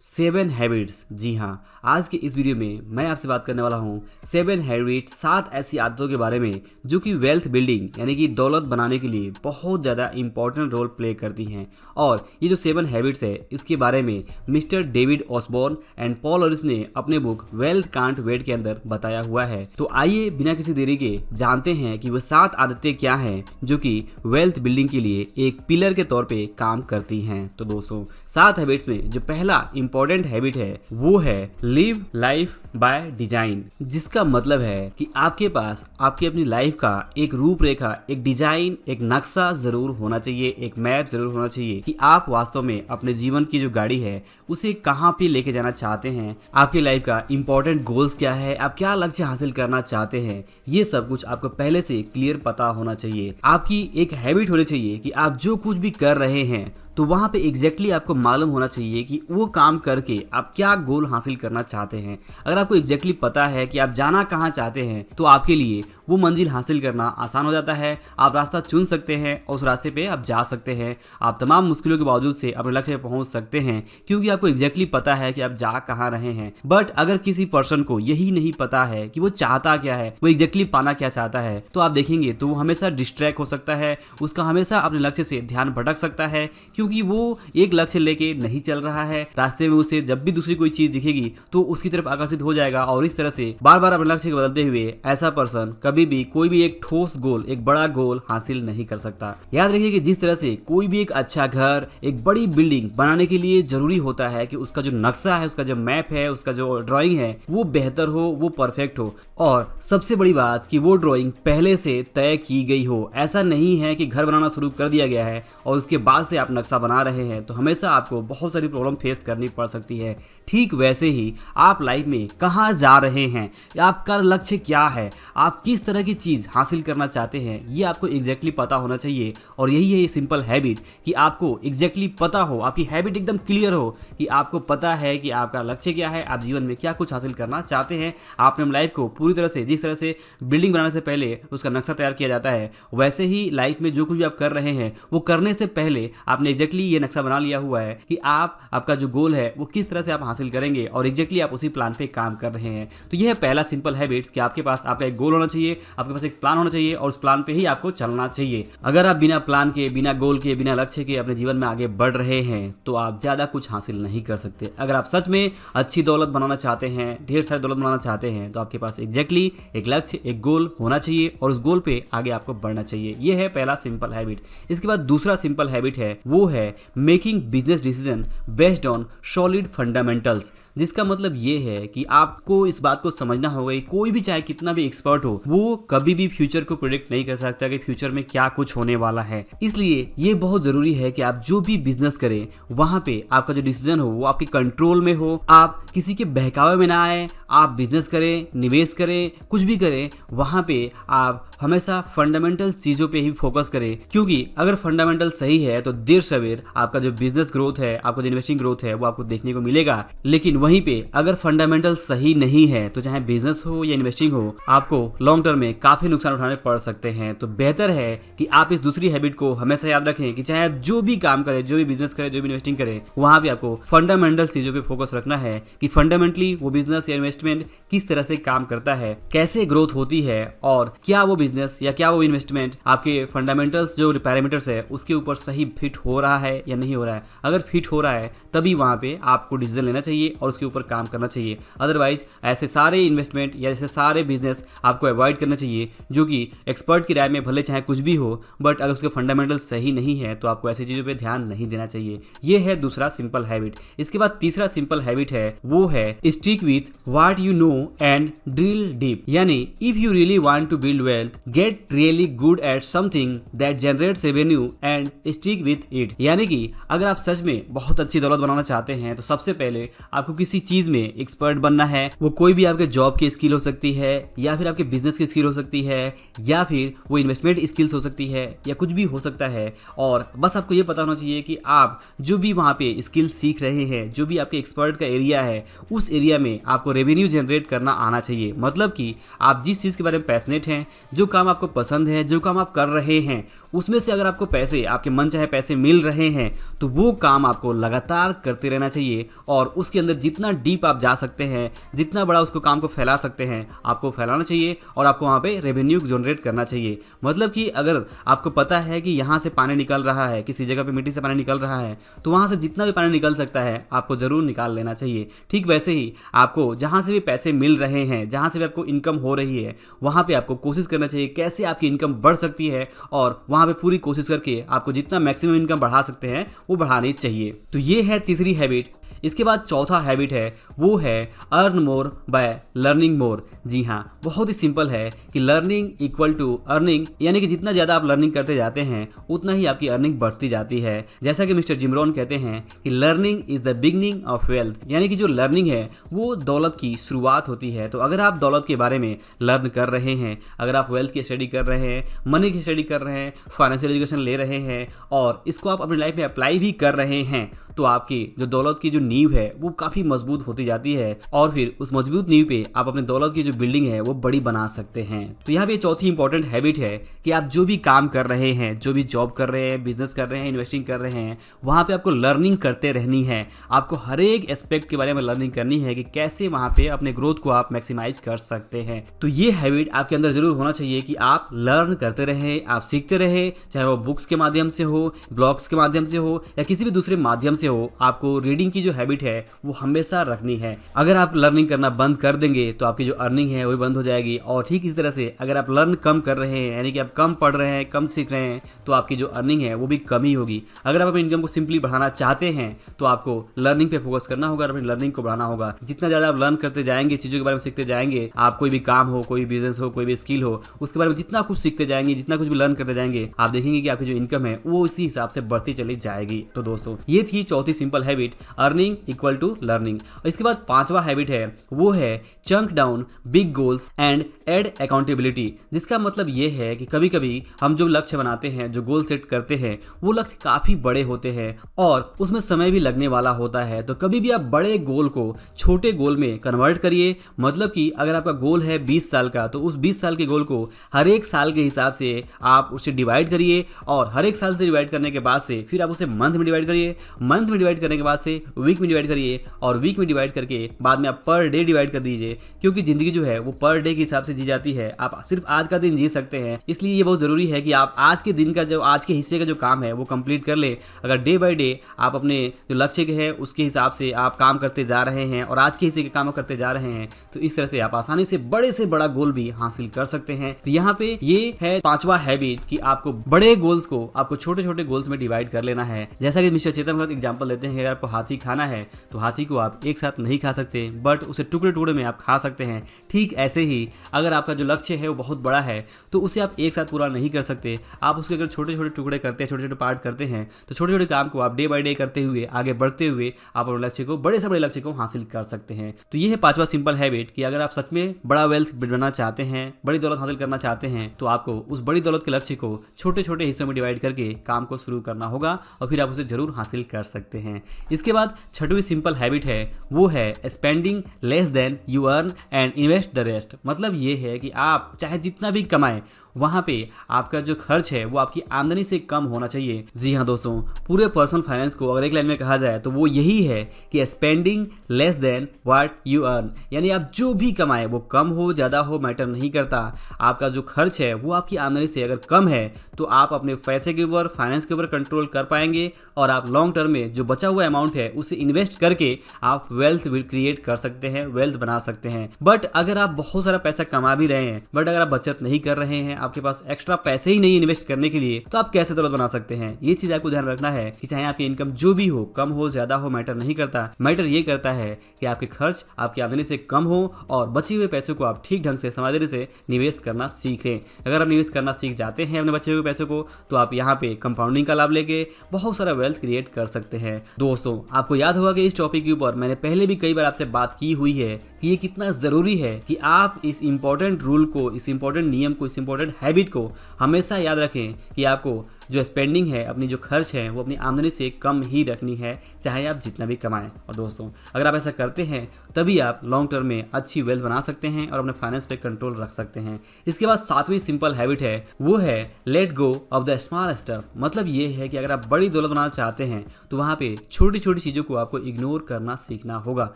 7 habits. जी हाँ, आज के इस वीडियो में मैं आपसे बात करने वाला हूँ 7 हैबिट, 7 ऐसी आदतों के बारे में जो कि वेल्थ बिल्डिंग यानी कि दौलत बनाने के लिए बहुत ज़्यादा इंपॉर्टेंट रोल प्ले करती हैं। और ये जो 7 हैबिट्स है इसके बारे में mister David Osborne and Paul Orris ने अपने बुक वेल्थ कांट वेट के अंदर बताया हुआ है। तो आइए बिना किसी देरी के जानते हैं कि वह 7 आदतें क्या हैं जो कि वेल्थ बिल्डिंग के लिए एक पिलर के तौर पे काम करती हैं। तो दोस्तों, 7 हैबिट्स में जो पहला इंपॉर्टेंट हैबिट है वो है लिव लाइफ बाय डिजाइन, जिसका मतलब है कि आपके पास आपकी अपनी लाइफ का एक रूपरेखा, एक डिजाइन, एक नक्शा जरूर होना चाहिए, एक मैप जरूर होना चाहिए कि आप वास्तव में अपने जीवन की जो गाड़ी है उसे कहाँ पे लेके जाना चाहते हैं, आपकी लाइफ का इंपॉर्टेंट गोल्स क्या है, आप क्या लक्ष्य हासिल करना चाहते हैं। ये सब कुछ आपको पहले से क्लियर पता होना चाहिए। आपकी एक हैबिट होनी चाहिए कि आप जो कुछ भी कर रहे हैं तो वहाँ पे एग्जैक्टली आपको मालूम होना चाहिए कि वो काम करके आप क्या गोल हासिल करना चाहते हैं। अगर आपको एग्जैक्टली पता है कि आप जाना कहाँ चाहते हैं तो आपके लिए वो मंजिल हासिल करना आसान हो जाता है। आप रास्ता चुन सकते हैं और उस रास्ते पे आप जा सकते हैं। आप तमाम मुश्किलों के बावजूद से अपने लक्ष्य पे पहुंच सकते हैं क्योंकि आपको एग्जैक्टली पता है कि आप जा कहाँ रहे हैं। बट अगर किसी पर्सन को यही नहीं पता है कि वो चाहता क्या है, वो एग्जैक्टली पाना क्या चाहता है, तो आप देखेंगे तो वो हमेशा डिस्ट्रैक्ट हो सकता है, उसका हमेशा अपने लक्ष्य से ध्यान भटक सकता है क्योंकि वो एक लक्ष्य लेके नहीं चल रहा है। रास्ते में उसे जब भी दूसरी कोई चीज दिखेगी तो उसकी तरफ आकर्षित हो जाएगा और इस तरह से बार बार अपने लक्ष्य को बदलते हुए ऐसा पर्सन कभी भी कोई भी एक ठोस गोल, एक बड़ा गोल हासिल नहीं कर सकता। याद रखिए कि जिस तरह से कोई भी एक अच्छा घर, एक बड़ी बिल्डिंग बनाने के लिए जरूरी होता है कि उसका जो नक्शा है, उसका जो मैप है, उसका जो ड्राइंग है वो बेहतर हो, वो परफेक्ट हो और सबसे बड़ी बात कि वो ड्राइंग पहले से तय की गई हो। ऐसा नहीं है कि घर बनाना शुरू कर दिया गया है और उसके बाद से आप नक्शा बना रहे हैं तो हमेशा आपको बहुत सारी प्रॉब्लम फेस करनी पड़ सकती है। ठीक वैसे ही आप लाइफ में कहाँ जा रहे हैं, आपका लक्ष्य क्या है, आप किस तरह की चीज हासिल करना चाहते हैं, ये आपको एग्जैक्टली पता होना चाहिए। और यही है ये सिंपल हैबिट कि आपको एग्जैक्टली पता हो, आपकी हैबिट एकदम क्लियर हो कि आपको पता है कि आपका लक्ष्य क्या है, आप जीवन में क्या कुछ हासिल करना चाहते हैं। आपने लाइफ को पूरी तरह से, जिस तरह से बिल्डिंग बनाने से पहले उसका नक्शा तैयार किया जाता है, वैसे ही लाइफ में जो कुछ भी आप कर रहे हैं वो करने से पहले आपने एग्जैक्टली ये नक्शा बना लिया हुआ है कि आपका जो गोल है वो किस तरह से आप हासिल करेंगे और एग्जैक्टली आप उसी प्लान पे काम कर रहे हैं। तो यह है पहला सिंपल हैबिट्स कि आपके पास आपका एक गोल होना चाहिए, आपके पास एक प्लान होना चाहिए और उस प्लान पे ही आपको चलना चाहिए। अगर आप बिना प्लान के, बिना गोल के, बिना लक्ष्य के अपने जीवन में आगे बढ़ रहे हैं तो आप ज्यादा कुछ हासिल नहीं कर सकते। अगर आप सच में अच्छी दौलत बनाना चाहते हैं, ढेर सारी दौलत बनाना चाहते हैं तो आपके पास एग्जैक्टली एक लक्ष्य, एक गोल होना चाहिए और उस गोल पे आगे आपको बढ़ना चाहिए। यह है पहला सिंपल हैबिट। इसके बाद दूसरा सिंपल हैबिट है वो है making business decision based on solid fundamentals, जिसका मतलब ये है कि आपको इस बात को समझना होगा कि कोई भी चाहे कितना भी एक्सपर्ट हो वो कभी भी फ्यूचर को प्रेडिक्ट नहीं कर सकता कि फ्यूचर में क्या कुछ होने वाला है। इसलिए ये बहुत जरूरी है कि आप जो भी बिजनेस करें वहां पे आपका जो डिसीजन हो वो आपके कंट्रोल में हो, आप किसी के बहकावे में ना आए। आप बिजनेस करें, निवेश करें, कुछ भी करें, वहां पे आप हमेशा फंडामेंटल्स चीजों पे ही फोकस करें क्योंकि अगर फंडामेंटल सही है तो देर सवेर आपका जो बिजनेस ग्रोथ है, आपका जो इन्वेस्टिंग ग्रोथ है वो आपको देखने को मिलेगा। लेकिन वहीं पे अगर फंडामेंटल सही नहीं है तो चाहे बिजनेस हो या इन्वेस्टिंग हो, आपको लॉन्ग टर्म में काफी नुकसान उठाने पड़ सकते हैं। तो बेहतर है कि आप इस दूसरी हैबिट को हमेशा याद रखें कि चाहे आप जो भी काम करें, जो भी बिजनेस करें, जो भी इन्वेस्टिंग करें, वहां पे आपको फंडामेंटल चीजों पे फोकस रखना है कि फंडामेंटली वो बिजनेस या इन्वेस्टमेंट किस तरह से काम करता है, कैसे ग्रोथ होती है और क्या वो बिजनेस या क्या वो इन्वेस्टमेंट आपके फंडामेंटल्स जो पैरामीटर्स है उसके ऊपर सही फिट हो रहा है या नहीं हो रहा है। अगर फिट हो रहा है तभी वहां पे आपको डिसीजन लेना चाहिए और उसके ऊपर काम करना चाहिए। अदरवाइज ऐसे सारे इन्वेस्टमेंट या ऐसे सारे बिजनेस आपको अवॉइड करना चाहिए जो कि एक्सपर्ट की राय में भले चाहे कुछ भी हो, बट अगर उसके फंडामेंटल सही नहीं है तो आपको ऐसी चीजों पे ध्यान नहीं देना चाहिए। ये है दूसरा सिंपल हैबिट। इसके बाद तीसरा सिंपल हैबिट है वो है stick with what you know and drill deep, यानी if you really want to build wealth get really good at something that generates revenue and stick with it. यानी कि अगर आप सच में बहुत अच्छी दौलत बनाना चाहते हैं तो सबसे पहले आपको किसी चीज में एक्सपर्ट बनना है। वो कोई भी आपके जॉब की स्किल हो सकती है या फिर आपके बिजनेस की स्किल हो सकती है या फिर वो इन्वेस्टमेंट स्किल्स हो सकती है या कुछ भी हो सकता है। और बस आपको ये पता होना चाहिए कि आप जो भी वहाँ पे स्किल सीख रहे हैं, जो भी आपके एक्सपर्ट का एरिया है, उस एरिया में आपको रेवेन्यू जनरेट करना आना चाहिए। मतलब कि आप जिस चीज़ के बारे में पैशनेट हैं, जो काम आपको पसंद है, जो काम आप कर रहे हैं, उसमें से अगर आपको पैसे, आपके मन चाहे पैसे मिल रहे हैं, तो वो काम आपको लगातार करते रहना चाहिए और उसके अंदर जितना डीप आप जा सकते हैं, जितना बड़ा उसको काम को फैला सकते हैं, आपको फैलाना चाहिए और आपको वहाँ पे रेवेन्यू जनरेट करना चाहिए। मतलब कि अगर आपको पता है कि यहाँ से पानी निकल रहा है, किसी जगह पे मिट्टी से पानी निकल रहा है, तो वहाँ से जितना भी पानी निकल सकता है आपको ज़रूर निकाल लेना चाहिए। ठीक वैसे ही आपको जहाँ से भी पैसे मिल रहे हैं, जहाँ से भी आपको इनकम हो रही है, वहाँ पे आपको कोशिश करना चाहिए कैसे आपकी इनकम बढ़ सकती है और वहाँ पे पूरी कोशिश करके आपको जितना मैक्सिमम इनकम बढ़ा सकते हैं वो बढ़ानी चाहिए। तो ये है तीसरी हैबिट। इसके बाद चौथा हैबिट है, वो है earn more by learning more. जी हाँ, बहुत ही सिंपल है कि लर्निंग इक्वल टू अर्निंग, यानी कि जितना ज़्यादा आप लर्निंग करते जाते हैं उतना ही आपकी अर्निंग बढ़ती जाती है। जैसा कि मिस्टर जिम रोहन कहते हैं कि learning is the beginning of wealth, यानी कि जो लर्निंग है वो दौलत की शुरुआत होती है। तो अगर आप दौलत के बारे में लर्न कर रहे हैं, अगर आप वेल्थ की स्टडी कर रहे हैं, मनी की स्टडी कर रहे हैं, फाइनेंशियल एजुकेशन ले रहे हैं और इसको आप अपनी लाइफ में अप्लाई भी कर रहे हैं, तो आपकी जो दौलत की जो नींव है वो काफ़ी मजबूत होती जाती है और फिर उस मजबूत नींव पे आप अपने दौलत की जो बिल्डिंग है वो बड़ी बना सकते हैं। तो यहाँ पे चौथी इंपॉर्टेंट हैबिट है कि आप जो भी काम कर रहे हैं, जो भी जॉब कर रहे हैं, बिजनेस कर रहे हैं, इन्वेस्टिंग कर रहे हैं, वहाँ पे आपको लर्निंग करते रहनी है। आपको हर एक एस्पेक्ट के बारे में लर्निंग करनी है कि कैसे वहाँ पे अपने ग्रोथ को आप मैक्सिमाइज कर सकते हैं। तो ये हैबिट आपके अंदर जरूर होना चाहिए कि आप लर्न करते रहें, आप सीखते रहें, चाहे वो बुक्स के माध्यम से हो, ब्लॉग्स के माध्यम से हो या किसी भी दूसरे माध्यम से हो। आपको रीडिंग की जो हैबिट है वो हमेशा रखनी है। अगर आप लर्निंग करना बंद कर देंगे तो आपकी जो अर्निंग है वो भी बंद हो जाएगी। और ठीक इस तरह से अगर आप लर्न कम कर रहे हैं, यानी कि आप कम पढ़ रहे हैं, कम सीख रहे हैं, तो आपकी जो अर्निंग है वो भी कम ही होगी। अगर आप अपनी इनकम को सिंपली बढ़ाना चाहते हैं तो आपको लर्निंग पे फोकस करना होगा, अपनी लर्निंग को बढ़ाना होगा। जितना ज़्यादा आप लर्न करते जाएंगे, चीज़ों के बारे में सीखते जाएंगे, आप कोई भी काम हो, कोई बिजनेस हो, कोई भी स्किल हो, उसके बारे में जितना कुछ सीखते जाएंगे, जितना कुछ भी लर्न करते जाएंगे, आप देखेंगे कि आपकी जो इनकम है वो इसी हिसाब से बढ़ती चली जाएगी। तो दोस्तों, ये थी चौथी simple habit, earning equal to learning. और इसके बाद पांचवा हैबिट है, वो है chunk down big goals and add accountability. जिसका मतलब ये है कि कभी कभी हम जो लक्ष्य बनाते हैं, जो गोल सेट करते हैं, वो लक्ष्य काफ़ी बड़े होते हैं और उसमें समय भी लगने वाला होता है। तो कभी भी आप बड़े गोल को छोटे गोल में कन्वर्ट करिए। मतलब कि अगर आपका गोल है 20 साल का, तो उस 20 साल के गोल को हर एक साल के हिसाब से आप उसे डिवाइड करिए और हर एक साल से डिवाइड करने के बाद से फिर आप उसे मंथ में डिवाइड करिए, मंथ में डिवाइड करने के बाद से वीक में डिवाइड करिए और वीक में डिवाइड करके बाद में आप पर डे डिवाइड कर दीजिए। क्योंकि जिंदगी जो है वो पर डे के हिसाब से जी जाती है। आप सिर्फ आज का दिन जी सकते हैं, इसलिए ये बहुत जरूरी है कि आप आज के दिन का, जो आज के हिस्से का जो काम है वो कंप्लीट कर ले। अगर डे बाय डे आप अपने जो लक्ष्य के हैं उसके हिसाब से आप काम करते जा रहे हैं और आज के हिस्से के काम करते जा रहे हैं, तो इस तरह से आप आसानी से बड़ा गोल भी हासिल कर सकते हैं। तो यहाँ पे ये है पांचवा हैबिट कि आपको बड़े गोल्स को आपको छोटे छोटे गोल्स में डिवाइड कर लेना है। जैसा कि मिस्टर चेतन भगत एग्जांपल देते हैं, अगर आपको हाथी खाना है तो हाथी को आप एक साथ नहीं खा सकते, बट उसे टुकड़े टुकड़े में आप खा सकते हैं। ठीक ऐसे ही अगर आपका जो लक्ष्य है वो बहुत बड़ा है तो उसे आप एक साथ पूरा नहीं कर सकते। आप उसके अगर छोटे छोटे टुकड़े करते हैं, छोटे छोटे पार्ट करते हैं, तो छोटे छोटे काम को आप डे बाय डे करते हुए, आगे बढ़ते हुए आप अपने लक्ष्य को, बड़े से बड़े लक्ष्य को हासिल कर सकते हैं। तो ये है पांचवा सिंपल हैबिट कि अगर आप सच में बड़ा वेल्थ बनाना चाहते हैं, बड़ी दौलत हासिल करना चाहते हैं, तो आपको उस बड़ी दौलत के लक्ष्य को छोटे छोटे हिस्सों में डिवाइड करके काम को शुरू करना होगा और फिर आप उसे जरूर हासिल कर सकते हैं। इसके बाद छठवीं सिंपल हैबिट है, वो है spending less than you earn and invest the rest. मतलब ये है कि आप चाहे जितना भी कमाएं, वहाँ पे आपका जो खर्च है वो आपकी आमदनी से कम होना चाहिए। जी हाँ दोस्तों, पूरे पर्सनल फाइनेंस को अगर एक लाइन में कहा जाए तो वो यही है कि spending less than what you earn, यानी आप जो भी कमाएं वो कम हो ज़्यादा हो मैटर नहीं करता। आपका जो खर्च है वो आपकी आमदनी से अगर कम है तो आप अपने पैसे के ऊपर, फाइनेंस के ऊपर कंट्रोल कर पाएंगे और आप लॉन्ग टर्म में जो बचा हुआ अमाउंट है उसे इन्वेस्ट करके आप वेल्थ क्रिएट कर सकते हैं, वेल्थ बना सकते हैं। बट अगर आप बहुत सारा पैसा कमा भी रहे हैं बट अगर आप बचत नहीं कर रहे हैं, आपके पास एक्स्ट्रा पैसे ही नहीं इन्वेस्ट करने के लिए, तो आप कैसे दौलत बना सकते हैं? ये चीज आपको ध्यान रखना है कि चाहे आपकी इनकम जो भी हो, कम हो ज्यादा हो, मैटर नहीं करता। मैटर ये करता है कि आपके खर्च आपकी आमदनी से कम हो और बचे हुए पैसों को आप ठीक ढंग से समझदारी से निवेश करना सीखें। अगर आप निवेश करना सीख जाते हैं अपने बचे हुए पैसों को, तो आप यहाँ पे कंपाउंडिंग का लाभ लेके बहुत सारा वेल्थ क्रिएट कर सकते हैं। दोस्तों, आपको याद होगा कि इस टॉपिक के ऊपर मैंने पहले भी कई बार आपसे बात की हुई है कि ये कितना ज़रूरी है कि आप इस इंपॉर्टेंट रूल को, इस इंपॉर्टेंट नियम को, इस इंपॉर्टेंट हैबिट को हमेशा याद रखें कि आपको जो स्पेंडिंग है, अपनी जो खर्च है, वो अपनी आमदनी से कम ही रखनी है, चाहे आप जितना भी कमाएं। और दोस्तों अगर आप ऐसा करते हैं तभी आप लॉन्ग टर्म में अच्छी वेल्थ बना सकते हैं और अपने फाइनेंस पे कंट्रोल रख सकते हैं। इसके बाद सातवीं सिंपल हैबिट है वो है let go of the small stuff. मतलब ये है कि अगर आप बड़ी दौलत बनाना चाहते हैं तो वहां पे छोटी छोटी चीजों को आपको इग्नोर करना सीखना होगा।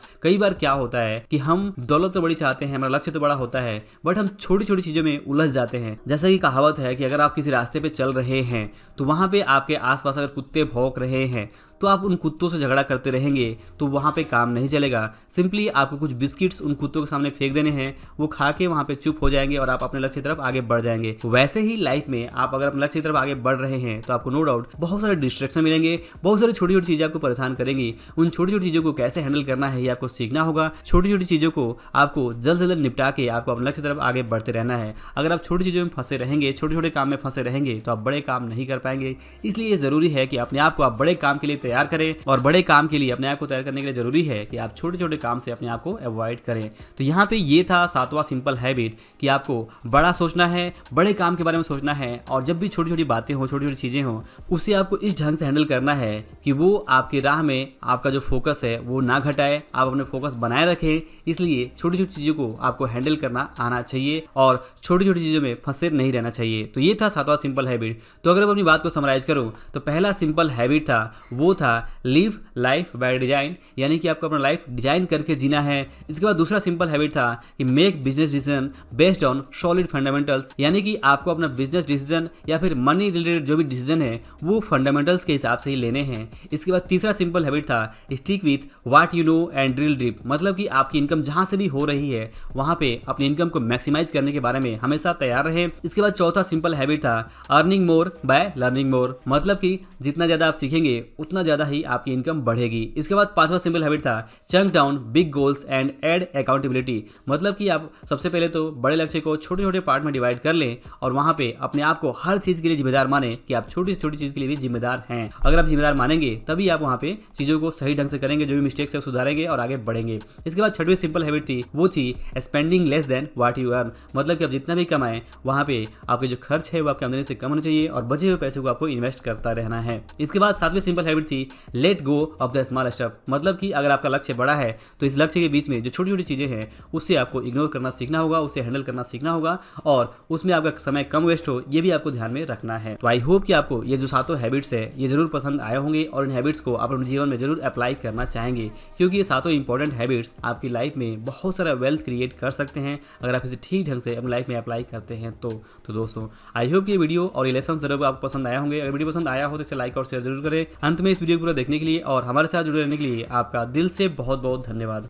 कई बार क्या होता है कि हम दौलत तो बड़ी चाहते हैं, हमारा लक्ष्य तो बड़ा होता है, बट हम छोटी छोटी चीजों में उलझ जाते हैं। जैसा कि कहावत है कि अगर आप किसी रास्ते पे चल रहे हैं तो वहां पे आपके आसपास अगर कुत्ते भौंक रहे हैं तो आप उन कुत्तों से झगड़ा करते रहेंगे तो वहाँ पे काम नहीं चलेगा। सिंपली आपको कुछ बिस्किट्स उन कुत्तों के सामने फेंक देने हैं, वो खा के वहाँ पे चुप हो जाएंगे और आप अपने लक्ष्य की तरफ आगे बढ़ जाएंगे। वैसे ही लाइफ में आप अगर अपने लक्ष्य की तरफ आगे बढ़ रहे हैं तो आपको नो डाउट बहुत सारे डिस्ट्रैक्शन मिलेंगे, बहुत सारी छोटी छोटी चीज़ें आपको परेशान करेंगी। उन छोटी छोटी चीज़ों को कैसे हैंडल करना है ये आपको सीखना होगा। छोटी छोटी चीज़ों को आपको जल्द से जल्द निपटा के आपको अपने लक्ष्य की तरफ आगे बढ़ते रहना है। अगर आप छोटी चीज़ों में फंसे रहेंगे, छोटे छोटे काम में फंसे रहेंगे तो आप बड़े काम नहीं कर पाएंगे। इसलिए ये जरूरी है कि अपने आप को आप बड़े काम के लिए तैयार करें और बड़े काम के लिए अपने आप को तैयार करने के लिए जरूरी है कि आप छोटे छोटे काम से अपने आप को अवॉइड करें। तो यहाँ पे ये था सातवां सिंपल हैबिट कि आपको बड़ा सोचना है, बड़े काम के बारे में सोचना है और जब भी छोटी छोटी बातें हो, छोटी छोटी चीजें हो, उसे आपको इस ढंग से हैंडल करना है कि वो आपकी राह में आपका जो फोकस है वो ना घटाए, आप अपने फोकस बनाए रखें। इसलिए छोटी छोटी चीजों को आपको हैंडल करना आना चाहिए और छोटी छोटी चीजों में फंसे नहीं रहना चाहिए। तो ये था सातवां सिंपल हैबिट। तो अगर मैं अपनी बात को समराइज करूं तो पहला सिंपल हैबिट था वो था लिव लाइफ बाय डिजाइन, यानी कि आपको अपना लाइफ डिजाइन करके जीना है। इसके बाद दूसरा सिंपल हैबिट था कि make business decision based on solid fundamentals, यानी कि आपको अपना बिजनेस डिसीजन या फिर मनी रिलेटेड जो भी डिसीजन है वो फंडामेंटल्स के हिसाब से ही लेने हैं। इसके बाद तीसरा सिंपल हैबिट था stick with what you know and drill deep, मतलब कि आपकी इनकम जहां से भी हो रही है वहां पे अपनी इनकम को मैक्सिमाइज करने के बारे में हमेशा तैयार रहे। इसके बाद चौथा सिंपल हैबिट था अर्निंग मोर बाय लर्निंग मोर, मतलब कि जितना ज्यादा आप सीखेंगे उतना ज्यादा ही आपकी इनकम बढ़ेगी। इसके बाद पांचवा सिंपल हैबिट था chunk down big goals and add accountability, मतलब कि आप सबसे पहले तो बड़े लक्ष्य को छोटे छोटे पार्ट में डिवाइड कर लें और वहां पे अपने आप को हर चीज के लिए जिम्मेदार माने कि आप छोटी से छोटी चीज के लिए भी जिम्मेदार हैं। अगर आप जिम्मेदार मानेंगे तभी आप वहां पे चीजों को सही ढंग से करेंगे, जो भी मिस्टेक्स है सुधारेंगे और आगे बढ़ेंगे। इसके बाद छठवीं सिंपल हैबिट थी वो थी spending less than what you earn, मतलब कि आप जितना भी कमाएं वहां पे आपके जो खर्च है वो आपकी आमदनी से कम होना चाहिए और बचे हुए पैसे को आपको इन्वेस्ट करता रहना है। इसके बाद सातवीं सिंपल हैबिट थी let go of the small stuff, मतलब कि अगर आपका लक्ष्य बड़ा है तो इस लक्ष्य के बीच में जो छोटी छोटी चीजें हैं उससे आपको इग्नोर करना सीखना होगा, उसे हैंडल करना सीखना होगा और उसमें आपका समय कम वेस्ट हो ये भी आपको ध्यान में रखना है। तो आई होप कि आपको ये जो सातों हैबिट्स है ये जरूर पसंद आए होंगे और इन हैबिट्स को आप अपने जीवन में जरूर अप्लाई करना चाहेंगे, क्योंकि ये सातों इंपॉर्टेंट हैबिट्स आपकी लाइफ में बहुत सारा वेल्थ क्रिएट कर सकते हैं अगर आप इसे ठीक ढंग से अपनी लाइफ में अप्लाई करते हैं। तो दोस्तों आई होप ये वीडियो और ये लेसन जरूर आपको पसंद आया होंगे। अगर वीडियो पसंद आया हो तो इसे लाइक और शेयर जरूर करें। अंत में इस वीडियो को पूरा देखने के लिए और हमारे साथ जुड़े रहने के लिए आपका दिल से बहुत बहुत धन्यवाद।